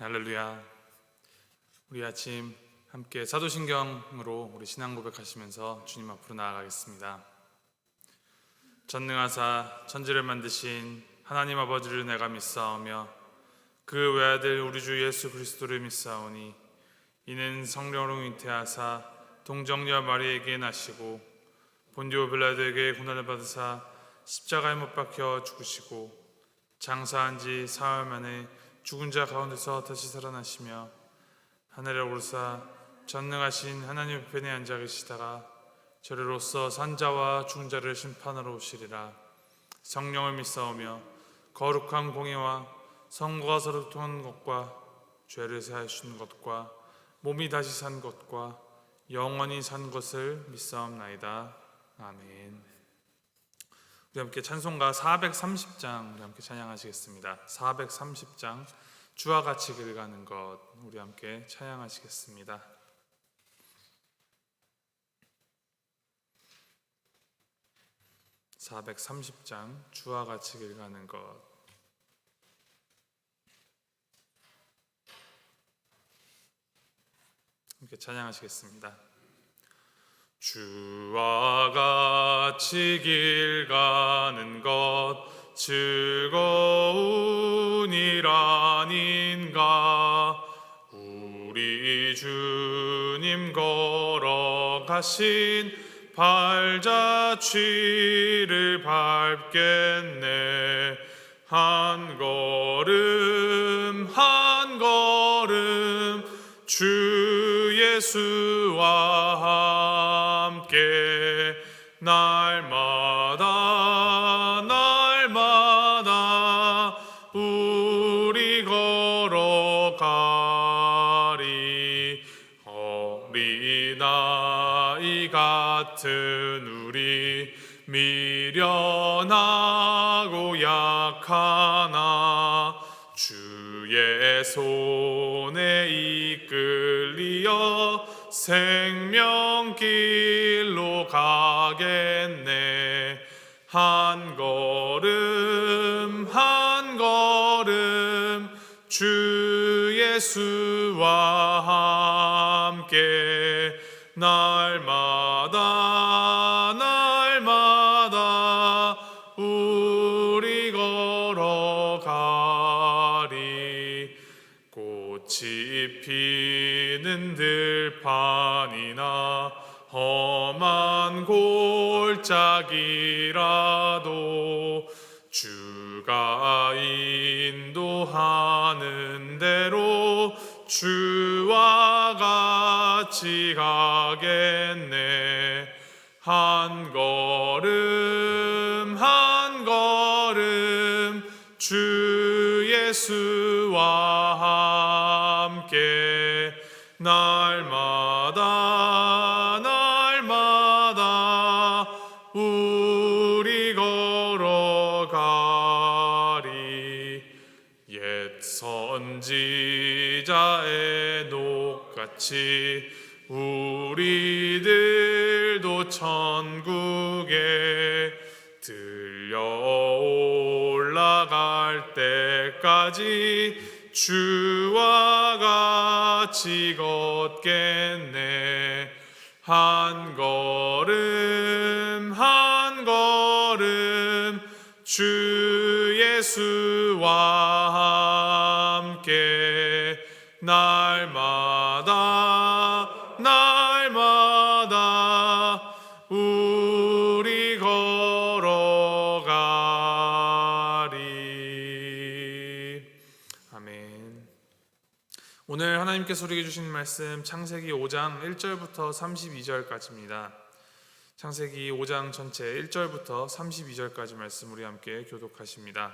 할렐루야. 우리 아침 함께 사도신경으로 우리 신앙 고백하시면서 주님 앞으로 나아가겠습니다. 전능하사 천지를 만드신 하나님 아버지를 내가 믿사오며 그 외아들 우리 주 예수 그리스도를 믿사오니 이는 성령으로 잉태하사 동정녀 마리에게 나시고 본디오 빌라도에게 고난을 받으사 십자가에 못 박혀 죽으시고 장사한 지 사흘 만에 죽은 자 가운데서 다시 살아나시며 하늘에 오르사 전능하신 하나님 우편에 앉아 계시다가 저리로서 산자와 죽은 자를 심판하러 오시리라. 성령을 믿사오며 거룩한 공예와 성과 서로 통한 것과 죄를 사하시는 것과 몸이 다시 산 것과 영원히 산 것을 믿사옵나이다. 아멘. 우리 함께 찬송가 430장 우리 함께 찬양하시겠습니다. 430장 주와 같이 길 가는 것 우리 함께 찬양하시겠습니다. (430장) 주와 같이 길 가는 것 함께 찬양하시겠습니다. 주와 같이 길 가는 것 즐거운 일 아닌가. 우리 주님 걸어가신 발자취를 밟겠네. 한 걸음 한 걸음 주 예수와 함께 날마다 날마다 우리 걸어가리. 어린아이 같은 우리 미련하고 약하나 주의 손에 이끌리어 생명길로 가겠네. 한 걸음 한 걸음 주 예수와 함께 날마다 날마다 우리 걸어가리. 꽃이 피는 들판이나 험한 골짜기라도 주가 인도하는 대로 주와 같이 가겠네. 한 걸음 한 걸음 주 예수와 함께 날마다 날마다 우리 걸어가리. 옛 선지자의 녹같이 우리들도 천국에 들려 올라갈 때까지 주와 같이 걷겠네. 한 걸음 한 걸음 주 예수와 함께 날마다 날마다 우리 걸어가리. 아멘. 오늘 하나님께서 우리에게 주신 말씀 창세기 5장 1절부터 32절까지입니다. 창세기 5장 전체 1절부터 32절까지 말씀 우리 함께 교독하십니다.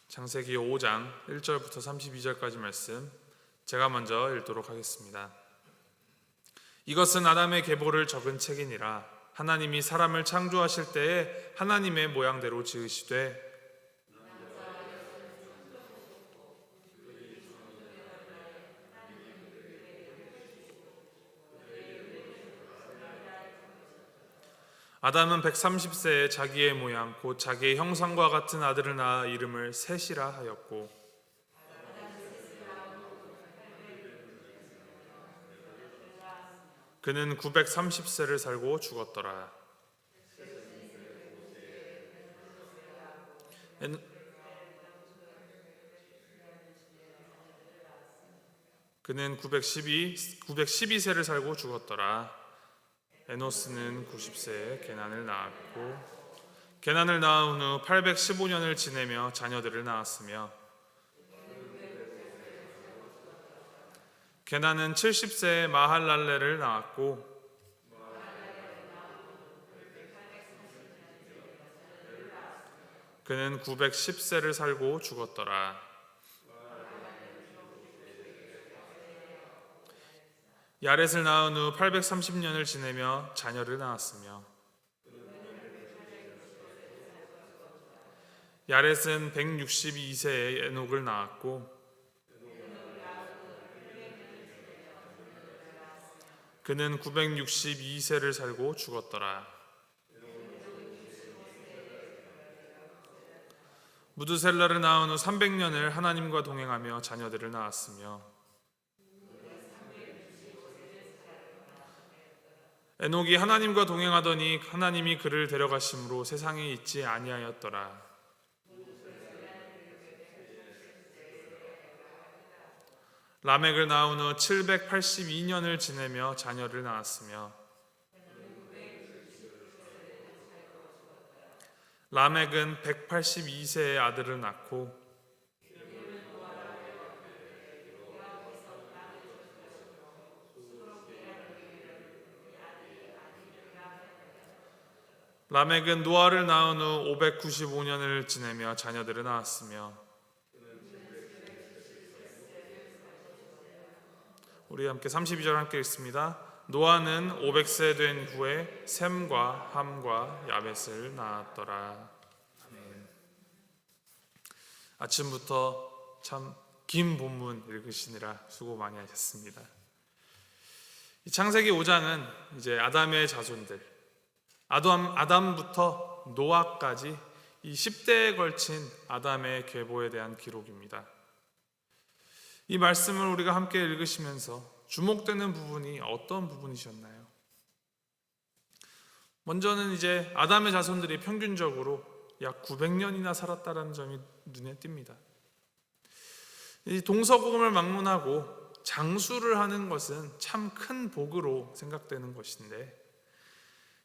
창세기 5장 1절부터 32절까지 말씀 제가 먼저 읽도록 하겠습니다. 이것은 아담의 계보를 적은 책이니라. 하나님이 사람을 창조하실 때에 하나님의 모양대로 지으시되 아담은 130세에 자기의 모양 곧 자기의 형상과 같은 아들을 낳아 이름을 셋이라 하였고, 그는 930세를 살고 죽었더라. 그는 912세를 살고 죽었더라. 에노스는 90세에 게난을 낳았고, 게난을 낳은 후 815년을 지내며 자녀들을 낳았으며, 게난은 70세에 마할랄레를 낳았고, 그는 910세를 살고 죽었더라. 야렛을 낳은 후 830년을 지내며 자녀를 낳았으며, 야렛은 162세에 에녹을 낳았고, 그는 962세를 살고 죽었더라. 무드셀라를 낳은 후 300년을 하나님과 동행하며 자녀들을 낳았으며, 에녹이 하나님과 동행하더니 하나님이 그를 데려가심으로 세상에 있지 아니하였더라. 라멕을 낳은 후 782년을 지내며 자녀를 낳았으며, 라멕은 182세의 아들을 낳고, 라멕은 노아를 낳은 후 595년을 지내며 자녀들을 낳았으며, 우리 함께 32절 함께 읽습니다. 노아는 500세 된 후에 셈과 함과 야벳을 낳았더라. 아멘. 아침부터 참 긴 본문 읽으시느라 수고 많이 하셨습니다. 이 창세기 5장은 이제 아담의 자손들, 아담부터 노아까지 이 10대에 걸친 아담의 계보에 대한 기록입니다. 이 말씀을 우리가 함께 읽으시면서 주목되는 부분이 어떤 부분이셨나요? 먼저는 이제 아담의 자손들이 평균적으로 약 900년이나 살았다는 점이 눈에 띕니다. 이 동서고금을 막론하고 장수를 하는 것은 참 큰 복으로 생각되는 것인데,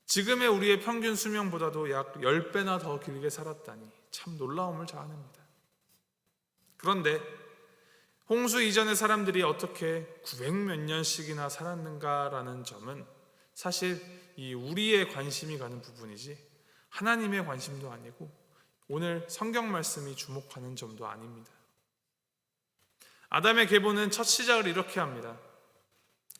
지금의 우리의 평균 수명보다도 약 10배나 더 길게 살았다니 참 놀라움을 자아냅니다. 그런데 홍수 이전의 사람들이 어떻게 900몇 년씩이나 살았는가라는 점은 사실 이 우리의 관심이 가는 부분이지 하나님의 관심도 아니고 오늘 성경 말씀이 주목하는 점도 아닙니다. 아담의 계보는 첫 시작을 이렇게 합니다.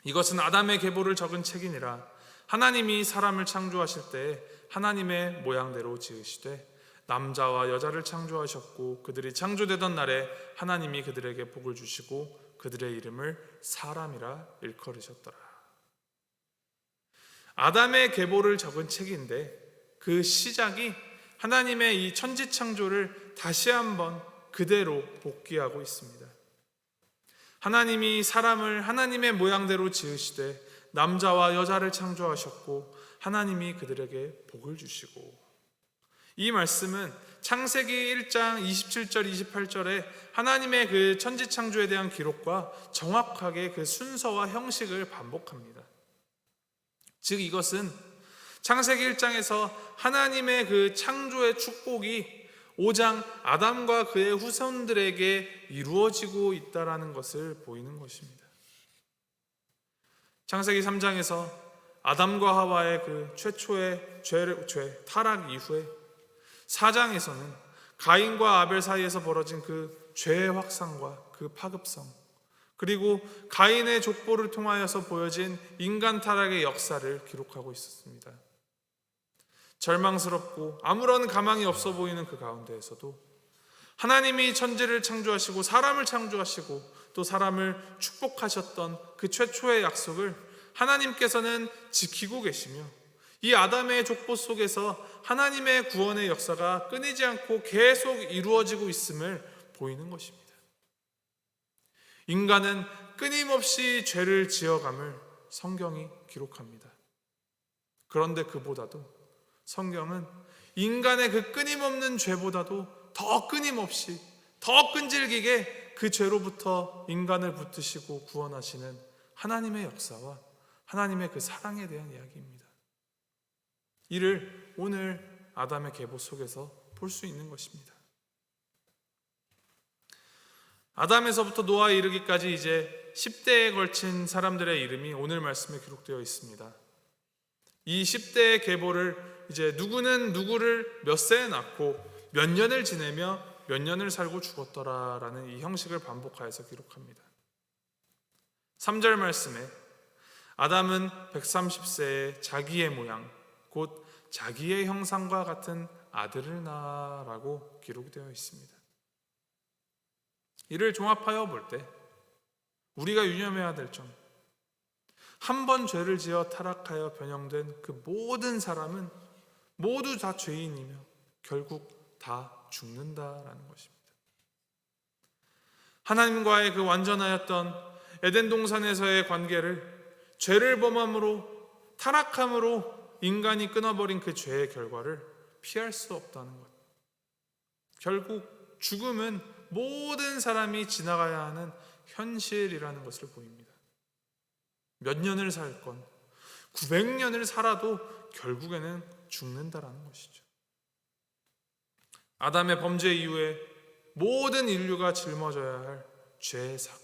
이것은 아담의 계보를 적은 책이니라. 하나님이 사람을 창조하실 때 하나님의 모양대로 지으시되 남자와 여자를 창조하셨고, 그들이 창조되던 날에 하나님이 그들에게 복을 주시고 그들의 이름을 사람이라 일컬으셨더라. 아담의 계보를 적은 책인데 그 시작이 하나님의 이 천지 창조를 다시 한번 그대로 복귀하고 있습니다. 하나님이 사람을 하나님의 모양대로 지으시되 남자와 여자를 창조하셨고 하나님이 그들에게 복을 주시고, 이 말씀은 창세기 1장 27절 28절에 하나님의 그 천지 창조에 대한 기록과 정확하게 그 순서와 형식을 반복합니다. 즉 이것은 창세기 1장에서 하나님의 그 창조의 축복이 5장 아담과 그의 후손들에게 이루어지고 있다는 것을 보이는 것입니다. 창세기 3장에서 아담과 하와의 그 최초의 죄 타락 이후에 4장에서는 가인과 아벨 사이에서 벌어진 그 죄의 확산과 그 파급성, 그리고 가인의 족보를 통하여서 보여진 인간 타락의 역사를 기록하고 있었습니다. 절망스럽고 아무런 가망이 없어 보이는 그 가운데에서도 하나님이 천지를 창조하시고 사람을 창조하시고 또 사람을 축복하셨던 그 최초의 약속을 하나님께서는 지키고 계시며, 이 아담의 족보 속에서 하나님의 구원의 역사가 끊이지 않고 계속 이루어지고 있음을 보이는 것입니다. 인간은 끊임없이 죄를 지어감을 성경이 기록합니다. 그런데 그보다도 성경은 인간의 그 끊임없는 죄보다도 더 끊임없이, 더 끈질기게 그 죄로부터 인간을 붙드시고 구원하시는 하나님의 역사와 하나님의 그 사랑에 대한 이야기입니다. 이를 오늘 아담의 계보 속에서 볼 수 있는 것입니다. 아담에서부터 노아에 이르기까지 이제 10대에 걸친 사람들의 이름이 오늘 말씀에 기록되어 있습니다. 이 10대의 계보를 이제 누구는 누구를 몇 세에 낳고 몇 년을 지내며 몇 년을 살고 죽었더라라는 이 형식을 반복하여서 기록합니다. 3절 말씀에 아담은 130세에 자기의 모양 곧 자기의 형상과 같은 아들을 낳아라고 기록되어 있습니다. 이를 종합하여 볼 때 우리가 유념해야 될 점, 한 번 죄를 지어 타락하여 변형된 그 모든 사람은 모두 다 죄인이며 결국 다 죽는다라는 것입니다. 하나님과의 그 완전하였던 에덴 동산에서의 관계를 죄를 범함으로, 타락함으로 인간이 끊어버린 그 죄의 결과를 피할 수 없다는 것. 결국 죽음은 모든 사람이 지나가야 하는 현실이라는 것을 보입니다. 몇 년을 살건 900년을 살아도 결국에는 죽는다라는 것이죠. 아담의 범죄 이후에 모든 인류가 짊어져야 할 죄의 삭,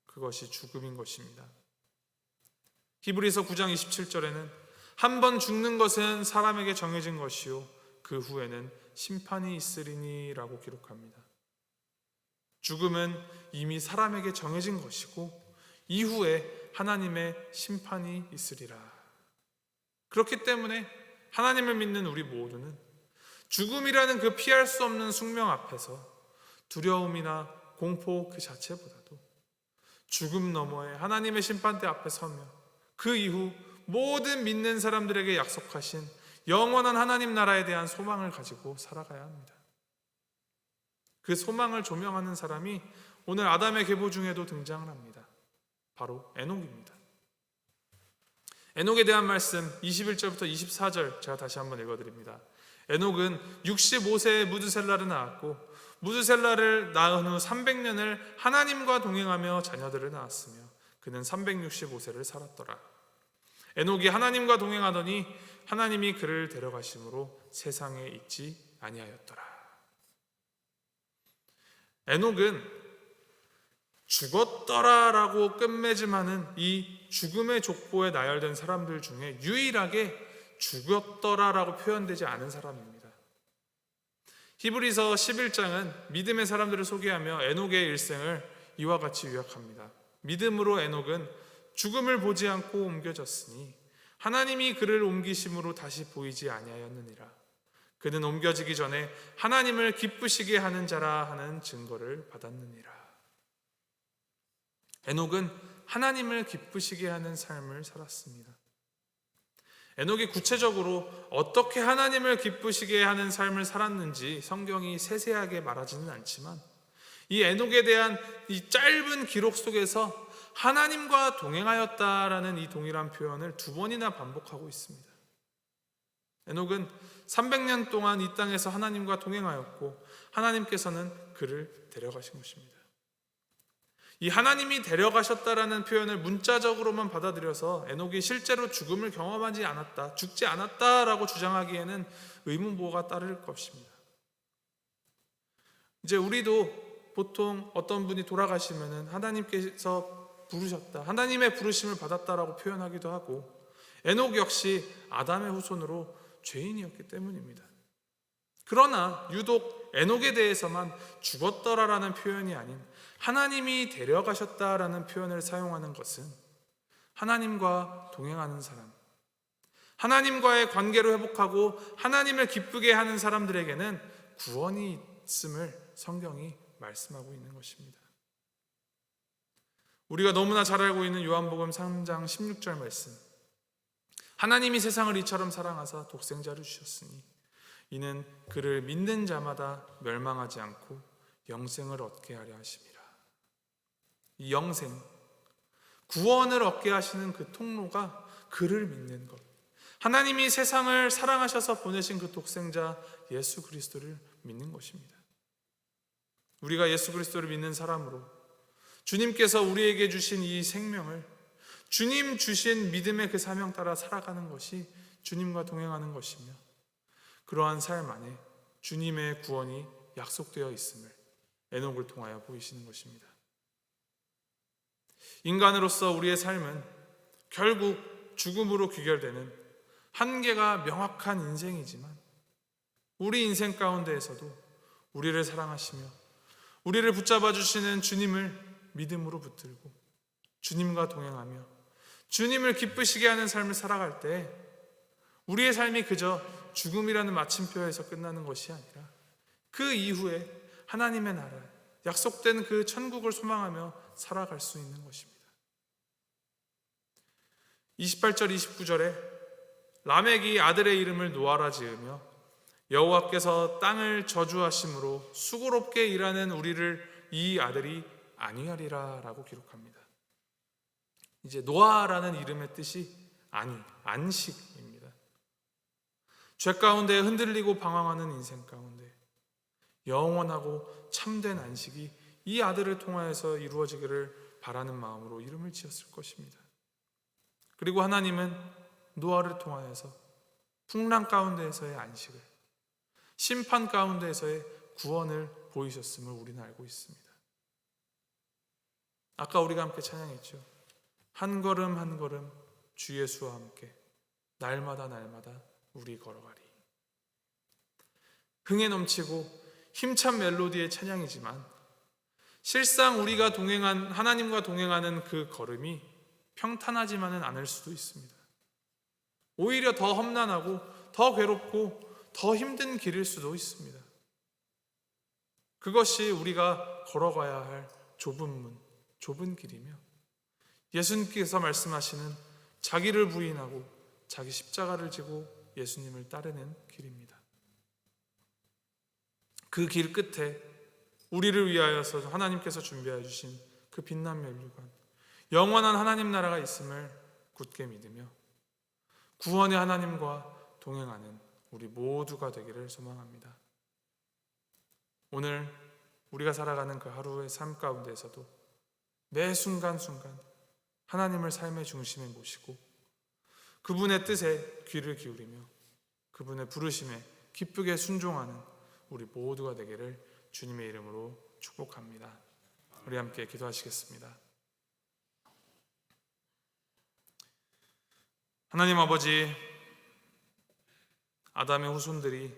그것이 죽음인 것입니다. 히브리서 9장 27절에는 한 번 죽는 것은 사람에게 정해진 것이요 그 후에는 심판이 있으리니 라고 기록합니다. 죽음은 이미 사람에게 정해진 것이고 이후에 하나님의 심판이 있으리라. 그렇기 때문에 하나님을 믿는 우리 모두는 죽음이라는 그 피할 수 없는 숙명 앞에서 두려움이나 공포 그 자체보다도 죽음 너머에 하나님의 심판대 앞에 서며 그 이후 모든 믿는 사람들에게 약속하신 영원한 하나님 나라에 대한 소망을 가지고 살아가야 합니다. 그 소망을 조명하는 사람이 오늘 아담의 계보 중에도 등장을 합니다. 바로 에녹입니다. 에녹에 대한 말씀 21절부터 24절 제가 다시 한번 읽어드립니다. 에녹은 65세에 무드셀라를 낳았고 무드셀라를 낳은 후 300년을 하나님과 동행하며 자녀들을 낳았으며 그는 365세를 살았더라. 에녹이 하나님과 동행하더니 하나님이 그를 데려가심으로 세상에 있지 아니하였더라. 에녹은 죽었더라라고 끝맺음하는 이 죽음의 족보에 나열된 사람들 중에 유일하게 죽었더라라고 표현되지 않은 사람입니다. 히브리서 11장은 믿음의 사람들을 소개하며 에녹의 일생을 이와 같이 요약합니다. 믿음으로 에녹은 죽음을 보지 않고 옮겨졌으니 하나님이 그를 옮기심으로 다시 보이지 아니하였느니라. 그는 옮겨지기 전에 하나님을 기쁘시게 하는 자라 하는 증거를 받았느니라. 에녹은 하나님을 기쁘시게 하는 삶을 살았습니다. 에녹이 구체적으로 어떻게 하나님을 기쁘시게 하는 삶을 살았는지 성경이 세세하게 말하지는 않지만 이 에녹에 대한 이 짧은 기록 속에서 하나님과 동행하였다라는 이 동일한 표현을 2번이나 반복하고 있습니다. 에녹은 300년 동안 이 땅에서 하나님과 동행하였고 하나님께서는 그를 데려가신 것입니다. 이 하나님이 데려가셨다라는 표현을 문자적으로만 받아들여서 에녹이 실제로 죽음을 경험하지 않았다, 죽지 않았다라고 주장하기에는 의문부호가 따를 것입니다. 이제 우리도 보통 어떤 분이 돌아가시면은 하나님께서 부르셨다, 하나님의 부르심을 받았다라고 표현하기도 하고 에녹 역시 아담의 후손으로 죄인이었기 때문입니다. 그러나 유독 에녹에 대해서만 죽었더라라는 표현이 아닌 하나님이 데려가셨다라는 표현을 사용하는 것은 하나님과 동행하는 사람, 하나님과의 관계를 회복하고 하나님을 기쁘게 하는 사람들에게는 구원이 있음을 성경이 말씀하고 있는 것입니다. 우리가 너무나 잘 알고 있는 요한복음 3장 16절 말씀, 하나님이 세상을 이처럼 사랑하사 독생자를 주셨으니 이는 그를 믿는 자마다 멸망하지 않고 영생을 얻게 하려 하심이라. 이 영생, 구원을 얻게 하시는 그 통로가 그를 믿는 것, 하나님이 세상을 사랑하셔서 보내신 그 독생자 예수 그리스도를 믿는 것입니다. 우리가 예수 그리스도를 믿는 사람으로 주님께서 우리에게 주신 이 생명을, 주님 주신 믿음의 그 사명 따라 살아가는 것이 주님과 동행하는 것이며, 그러한 삶 안에 주님의 구원이 약속되어 있음을 에녹을 통하여 보이시는 것입니다. 인간으로서 우리의 삶은 결국 죽음으로 귀결되는 한계가 명확한 인생이지만, 우리 인생 가운데에서도 우리를 사랑하시며 우리를 붙잡아 주시는 주님을 믿음으로 붙들고 주님과 동행하며 주님을 기쁘시게 하는 삶을 살아갈 때 우리의 삶이 그저 죽음이라는 마침표에서 끝나는 것이 아니라 그 이후에 하나님의 나라, 약속된 그 천국을 소망하며 살아갈 수 있는 것입니다. 28절 29절에 라멕이 아들의 이름을 노아라 지으며 여호와께서 땅을 저주하심으로 수고롭게 일하는 우리를 이 아들이 안위하리라 라고 기록합니다. 이제 노아라는 이름의 뜻이 안식입니다. 죄 가운데 흔들리고 방황하는 인생 가운데 영원하고 참된 안식이 이 아들을 통하여서 이루어지기를 바라는 마음으로 이름을 지었을 것입니다. 그리고 하나님은 노아를 통하여서 풍랑 가운데에서의 안식을, 심판 가운데에서의 구원을 보이셨음을 우리는 알고 있습니다. 아까 우리가 함께 찬양했죠. 한 걸음 한 걸음 주 예수와 함께 날마다 날마다 우리 걸어가리. 흥에 넘치고 힘찬 멜로디의 찬양이지만 실상 우리가 하나님과 동행하는 그 걸음이 평탄하지만은 않을 수도 있습니다. 오히려 더 험난하고 더 괴롭고 더 힘든 길일 수도 있습니다. 그것이 우리가 걸어가야 할 좁은 문, 좁은 길이며 예수님께서 말씀하시는 자기를 부인하고 자기 십자가를 지고 예수님을 따르는 길입니다. 그 길 끝에 우리를 위하여서 하나님께서 준비해 주신 그 빛난 면류관, 영원한 하나님 나라가 있음을 굳게 믿으며 구원의 하나님과 동행하는 우리 모두가 되기를 소망합니다. 오늘 우리가 살아가는 그 하루의 삶 가운데에서도 매 순간순간 하나님을 삶의 중심에 모시고 그분의 뜻에 귀를 기울이며 그분의 부르심에 기쁘게 순종하는 우리 모두가 되기를 주님의 이름으로 축복합니다. 우리 함께 기도하시겠습니다. 하나님 아버지, 아담의 후손들이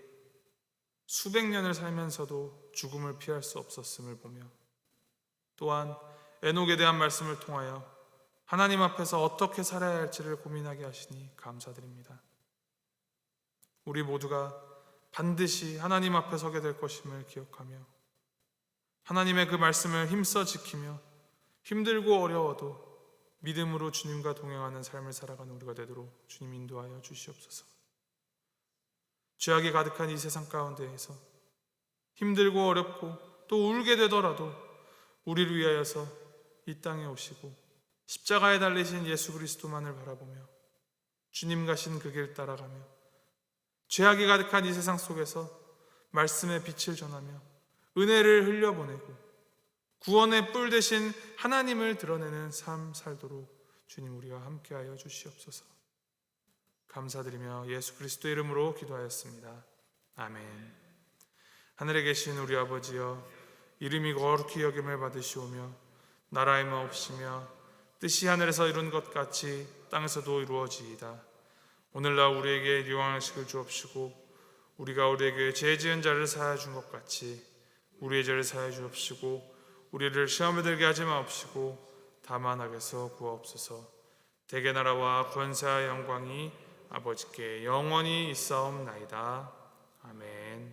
수백 년을 살면서도 죽음을 피할 수 없었음을 보며 또한 에녹에 대한 말씀을 통하여 하나님 앞에서 어떻게 살아야 할지를 고민하게 하시니 감사드립니다. 우리 모두가 반드시 하나님 앞에 서게 될 것임을 기억하며 하나님의 그 말씀을 힘써 지키며 힘들고 어려워도 믿음으로 주님과 동행하는 삶을 살아가는 우리가 되도록 주님 인도하여 주시옵소서. 죄악이 가득한 이 세상 가운데에서 힘들고 어렵고 또 울게 되더라도 우리를 위하여서 이 땅에 오시고 십자가에 달리신 예수 그리스도만을 바라보며 주님 가신 그 길 따라가며 죄악이 가득한 이 세상 속에서 말씀의 빛을 전하며 은혜를 흘려보내고 구원의 뿔 대신 하나님을 드러내는 삶 살도록 주님 우리가 함께하여 주시옵소서. 감사드리며 예수 그리스도의 이름으로 기도하였습니다. 아멘. 하늘에 계신 우리 아버지여, 이름이 거룩히 여김을 받으시오며 나라의 마옵시며 뜻이 하늘에서 이룬 것 같이 땅에서도 이루어지이다. 오늘날 우리에게 일용할 양식을 주옵시고 우리가 우리에게 죄 지은 자를 사하여 준 것 같이 우리의 죄를 사하여 주옵시고 우리를 시험에 들게 하지 마옵시고 다만 악에서 구하옵소서. 대개 나라와 권세와 영광이 아버지께 영원히 있사옵나이다. 아멘.